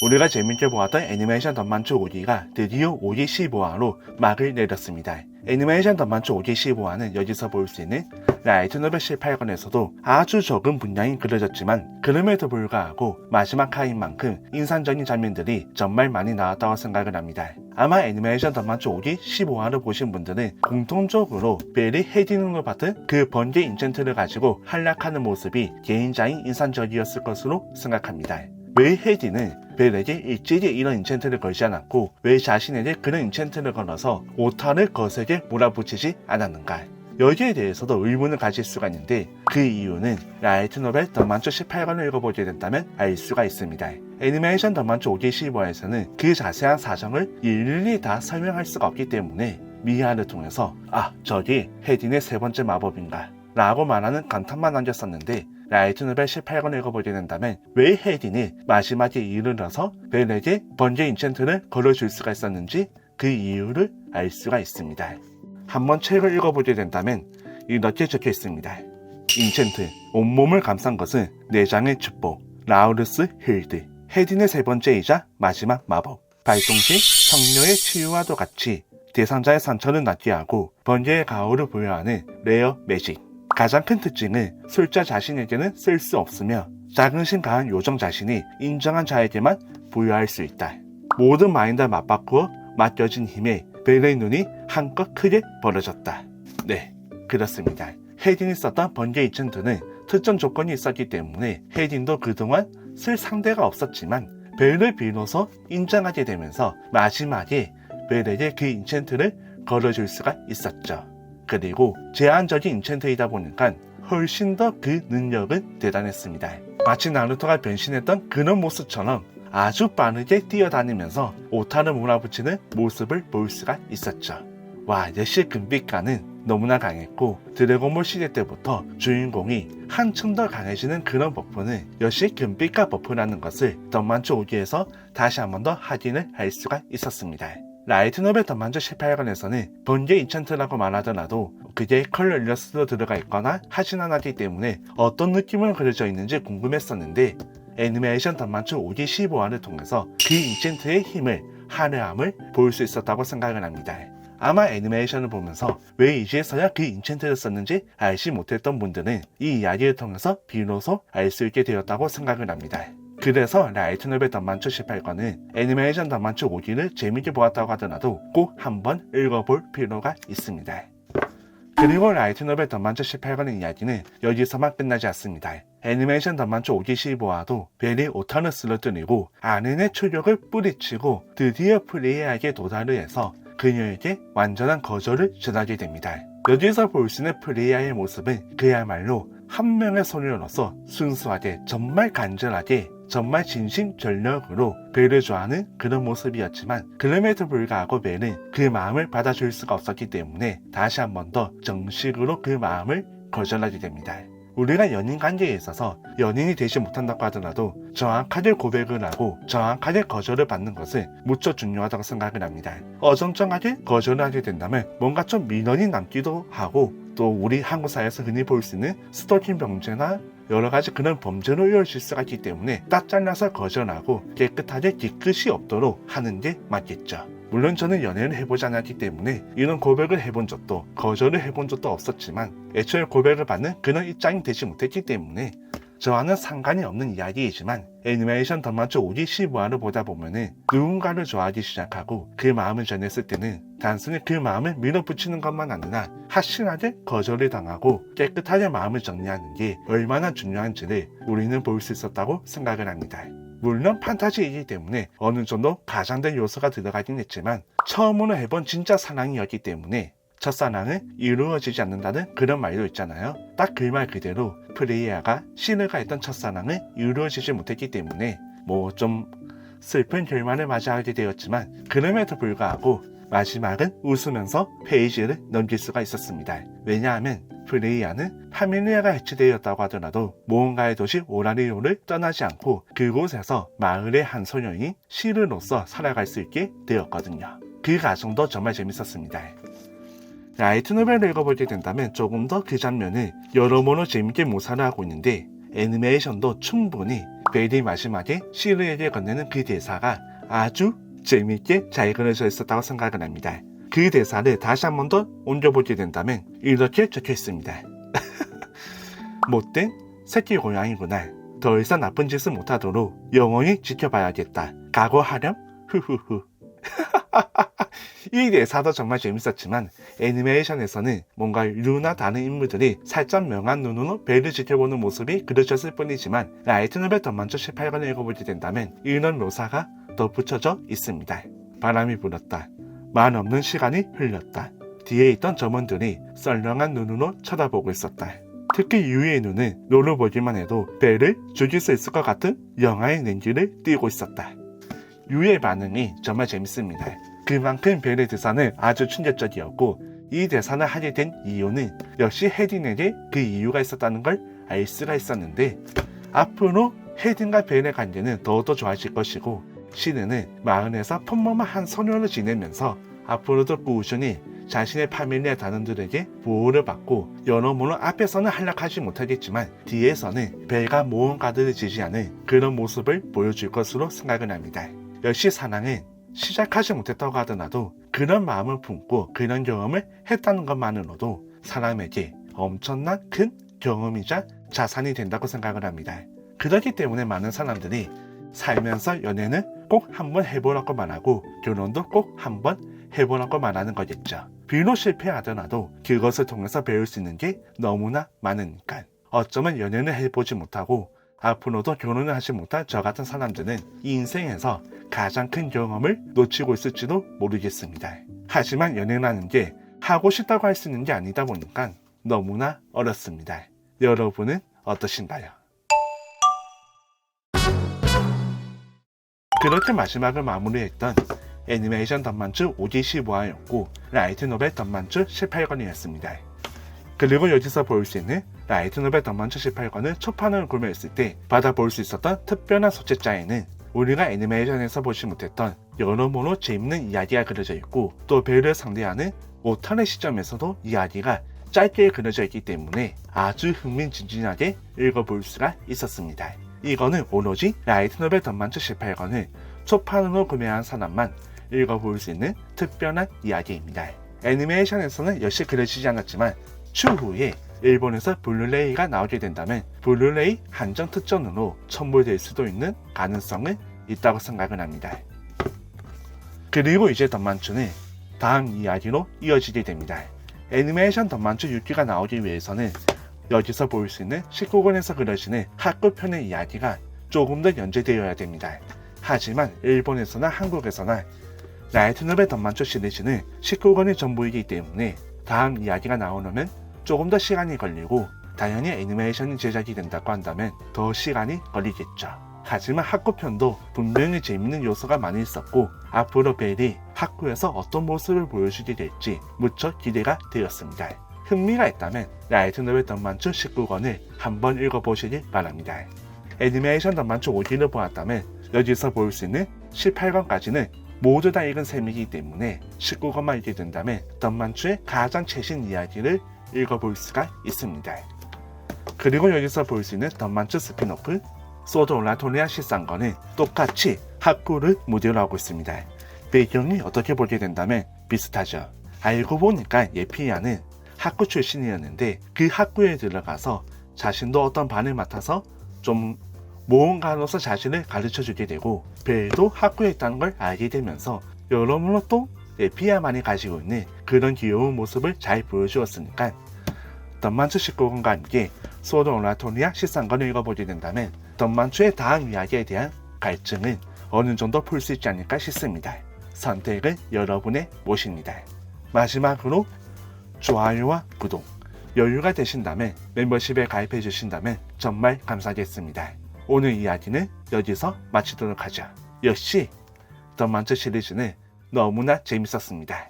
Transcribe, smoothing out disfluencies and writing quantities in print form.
우리가 재밌게 보았던 애니메이션 덤만추 5기가 드디어 5기 15화로 막을 내렸습니다. 애니메이션 덤만추 5기 15화는 여기서 볼 수 있는 라이트 노벨 18권에서도 아주 적은 분량이 그려졌지만 그럼에도 불구하고 마지막 화인 만큼 인상적인 장면들이 정말 많이 나왔다고 생각을 합니다. 아마 애니메이션 덤만추 5기 15화를 보신 분들은 공통적으로 벨이 헤딩으로 받은 그 번개 인챈트를 가지고 활약하는 모습이 굉장히 인상적이었을 것으로 생각합니다. 왜 헤디는 벨에게 일찍이 이런 인챈트를 걸지 않았고 왜 자신에게 그런 인챈트를 걸어서 오타를 거세게 몰아붙이지 않았는가? 여기에 대해서도 의문을 가질 수가 있는데 그 이유는 라이트 노벨 덤만추 18권을 읽어보게 된다면 알 수가 있습니다. 애니메이션 덤만추 5기 15화에서는 그 자세한 사정을 일일이 다 설명할 수가 없기 때문에 미아를 통해서 저기 헤딘의 세 번째 마법인가? 라고 말하는 감탄만 남겼었는데 라이트 노벨 18권을 읽어보게 된다면 왜 헤딘이 마지막에 이르러서 벨에게 번개 인챈트를 걸어줄 수가 있었는지 그 이유를 알 수가 있습니다. 한번 책을 읽어보게 된다면 이렇게 적혀 있습니다. 인챈트, 온몸을 감싼 것은 내장의 축복, 라우르스 힐드, 헤딘의 세 번째이자 마지막 마법, 발동 시 성녀의 치유와도 같이 대상자의 상처를 낫게 하고 번개의 가호를 부여하는 레어 매직. 가장 큰 특징은 술자 자신에게는 쓸 수 없으며 자긍심 강한 요정 자신이 인정한 자에게만 부여할 수 있다. 모든 마인드를 맞바꾸어 맡겨진 힘에 벨의 눈이 한껏 크게 벌어졌다. 네, 그렇습니다. 헤딘이 썼던 번개 인챈트는 특정 조건이 있었기 때문에 헤딘도 그동안 쓸 상대가 없었지만 벨을 비로소 인정하게 되면서 마지막에 벨에게 그 인챈트를 걸어줄 수가 있었죠. 그리고 제한적인 인챈트이다 보니까 훨씬 더 그 능력은 대단했습니다. 마치 나루토가 변신했던 그런 모습처럼 아주 빠르게 뛰어다니면서 오타를 몰아붙이는 모습을 볼 수가 있었죠. 와, 역시 금빛가는 너무나 강했고 드래곤볼 시대 때부터 주인공이 한층 더 강해지는 그런 버프는 역시 금빛가 버프라는 것을 덤만추 5기에서 다시 한 번 더 확인을 할 수가 있었습니다. 라이트 노벨 덤만추 18권에서는 번개 인챈트라고 말하더라도 그게 컬러 일러스트로 들어가 있거나 하진 않았기 때문에 어떤 느낌으로 그려져 있는지 궁금했었는데 애니메이션 덤만추 5기 15화를 통해서 그 인챈트의 힘을, 화려함을 볼 수 있었다고 생각을 합니다. 아마 애니메이션을 보면서 왜 이제서야 그 인챈트를 썼는지 알지 못했던 분들은 이 이야기를 통해서 비로소 알 수 있게 되었다고 생각을 합니다. 그래서 라이트 노벨 덤만추 18권은 애니메이션 덤만추 5기를 재밌게 보았다고 하더라도 꼭 한번 읽어볼 필요가 있습니다. 그리고 라이트 노벨 덤만추 18권의 이야기는 여기서만 끝나지 않습니다. 애니메이션 덤만추 5기 15화도 벨이 오타를 쓰러뜨리고 아렌의 추격을 뿌리치고 드디어 프리에에게 도달을 해서 그녀에게 완전한 거절을 전하게 됩니다. 여기서 볼 수 있는 프리에의 모습은 그야말로 한 명의 소녀로서 순수하게 정말 간절하게 정말 진심전력으로 벨을 좋아하는 그런 모습이었지만 그럼에도 불구하고 벨은 그 마음을 받아줄 수가 없었기 때문에 다시 한 번 더 정식으로 그 마음을 거절하게 됩니다. 우리가 연인 관계에 있어서 연인이 되지 못한다고 하더라도 정확하게 고백을 하고 정확하게 거절을 받는 것은 무척 중요하다고 생각을 합니다. 어정쩡하게 거절을 하게 된다면 뭔가 좀 민원이 남기도 하고 또 우리 한국 사회에서 흔히 볼 수 있는 스토킹 범죄나 여러가지 그런 범죄로 이어질 수가 있기 때문에 딱 잘라서 거절하고 깨끗하게 뒤끝이 없도록 하는 게 맞겠죠. 물론 저는 연애를 해보지 않았기 때문에 이런 고백을 해본 적도 거절을 해본 적도 없었지만 애초에 고백을 받는 그런 입장이 되지 못했기 때문에 저와는 상관이 없는 이야기이지만 애니메이션 덤만추 5기 15화를 보다 보면은 누군가를 좋아하기 시작하고 그 마음을 전했을 때는 단순히 그 마음을 밀어붙이는 것만 아니라 확실하게 거절을 당하고 깨끗하게 마음을 정리하는 게 얼마나 중요한지를 우리는 볼 수 있었다고 생각을 합니다. 물론 판타지이기 때문에 어느 정도 가장된 요소가 들어가긴 했지만 처음으로 해본 진짜 사랑이었기 때문에 첫사랑은 이루어지지 않는다는 그런 말도 있잖아요. 딱 그 말 그대로 프레이야가 시느가 했던 첫사랑은 이루어지지 못했기 때문에 좀 슬픈 결말을 맞이하게 되었지만 그럼에도 불구하고 마지막은 웃으면서 페이지를 넘길 수가 있었습니다. 왜냐하면 프레이야는 파밀리아가 해체되었다고 하더라도 모험가의 도시 오라리오를 떠나지 않고 그곳에서 마을의 한 소녀인 시르로서 살아갈 수 있게 되었거든요. 그 과정도 정말 재밌었습니다. 라이트 노벨을 읽어보게 된다면 조금 더 그 장면을 여러모로 재밌게 묘사를 하고 있는데 애니메이션도 충분히 벨이 마지막에 시르에게 건네는 그 대사가 아주 재미있게 잘 그려져 있었다고 생각을 합니다. 그 대사를 다시 한 번 더 옮겨보게 된다면 이렇게 적혀 있습니다. 못된 새끼 고양이구나. 더 이상 나쁜 짓을 못하도록 영원히 지켜봐야겠다. 각오하렴? 후후후. 이 대사도 정말 재밌었지만 애니메이션에서는 뭔가 루나 다른 인물들이 살짝 명한 눈으로 벨을 지켜보는 모습이 그려졌을 뿐이지만 라이트 노벨 덤만주 18권을 읽어보게 된다면 이런 묘사가 덧붙여져 있습니다. 바람이 불었다. 말 없는 시간이 흘렀다. 뒤에 있던 점원들이 썰렁한 눈으로 쳐다보고 있었다. 특히 유이의 눈은 롤을 보기만 해도 벨을 죽일 수 있을 것 같은 영화의 냉기를 띠고 있었다. 유이의 반응이 정말 재밌습니다. 그만큼 벨의 대사는 아주 충격적이었고 이 대사를 하게 된 이유는 역시 헤딘에게 그 이유가 있었다는 걸 알 수가 있었는데 앞으로 헤딘과 벨의 관계는 더욱더 좋아질 것이고 시르는 마을에서 평범한 소녀로 지내면서 앞으로도 꾸준히 자신의 파밀리아 단원들에게 보호를 받고 여러모로 앞에서는 활약하지 못하겠지만 뒤에서는 벨과 모험가들을 지지하는 그런 모습을 보여줄 것으로 생각을 합니다. 역시 사랑은 시작하지 못했다고 하더라도 그런 마음을 품고 그런 경험을 했다는 것만으로도 사람에게 엄청난 큰 경험이자 자산이 된다고 생각을 합니다. 그렇기 때문에 많은 사람들이 살면서 연애는 꼭 한번 해보라고 말하고 결혼도 꼭 한번 해보라고 말하는 거겠죠. 비록 실패하더라도 그것을 통해서 배울 수 있는 게 너무나 많으니까. 어쩌면 연애를 해보지 못하고 앞으로도 결혼을 하지 못할 저 같은 사람들은 이 인생에서 가장 큰 경험을 놓치고 있을지도 모르겠습니다. 하지만 연애라는 게 하고 싶다고 할 수 있는 게 아니다 보니까 너무나 어렵습니다. 여러분은 어떠신가요? 그렇게 마지막을 마무리했던 애니메이션 덤만주 5기15화였고 라이트 노벨 덤만주 18권이었습니다. 그리고 여기서 볼 수 있는 라이트 노벨 덤만주 18권을 초판으로 구매했을 때 받아볼 수 있었던 특별한 소책자에는 우리가 애니메이션에서 보지 못했던 여러모로 재밌는 이야기가 그려져 있고 또 벨을 상대하는 오탄의 시점에서도 이야기가 짧게 그려져 있기 때문에 아주 흥미진진하게 읽어볼 수가 있었습니다. 이거는 오로지 라이트 노벨 덤만주 18권을 초판으로 구매한 사람만 읽어볼 수 있는 특별한 이야기입니다. 애니메이션에서는 역시 그려지지 않았지만 추후에 일본에서 블루레이가 나오게 된다면 블루레이 한정 특전으로 첨부될 수도 있는 가능성은 있다고 생각을 합니다. 그리고 이제 덤만주는 다음 이야기로 이어지게 됩니다. 애니메이션 덤만주 6기가 나오기 위해서는 여기서 볼 수 있는 19권에서 그려지는 학교편의 이야기가 조금 더 연재되어야 됩니다. 하지만 일본에서나 한국에서나 라이트 노벨 덤만주 시리즈는 19권이 전부이기 때문에 다음 이야기가 나오려면 조금 더 시간이 걸리고 당연히 애니메이션이 제작이 된다고 한다면 더 시간이 걸리겠죠. 하지만 학교편도 분명히 재밌는 요소가 많이 있었고 앞으로 벨이 학교에서 어떤 모습을 보여주게 될지 무척 기대가 되었습니다. 흥미가 있다면 라이트 노벨 덤만주 19권을 한번 읽어보시길 바랍니다. 애니메이션 덤만주 5기를 보았다면 여기서 볼 수 있는 18권까지는 모두 다 읽은 셈이기 때문에 19권만 읽게 된다면 덤만주의 가장 최신 이야기를 읽어볼 수가 있습니다. 그리고 여기서 볼 수 있는 덤만주 스피노프 소드 올라토리아 13권은 똑같이 학교를 무대로 하고 있습니다. 배경이 어떻게 보게 된다면 비슷하죠. 알고 보니까 예피아는 학교 출신이었는데 그 학교에 들어가서 자신도 어떤 반을 맡아서 좀 모험가로서 자신을 가르쳐주게 되고 벨도 학교에 있다는 걸 알게 되면서 여러모로 또 예피아만이 가지고 있는 그런 귀여운 모습을 잘 보여주었으니까 덤만주 19권과 함께 소드 올라토리아 13권을 읽어보게 된다면 덤만주의 다음 이야기에 대한 갈증은 어느 정도 풀 수 있지 않을까 싶습니다. 선택은 여러분의 몫입니다. 마지막으로 좋아요와 구독, 여유가 되신다면 멤버십에 가입해 주신다면 정말 감사하겠습니다. 오늘 이야기는 여기서 마치도록 하죠. 역시 덤만주 시리즈는 너무나 재밌었습니다.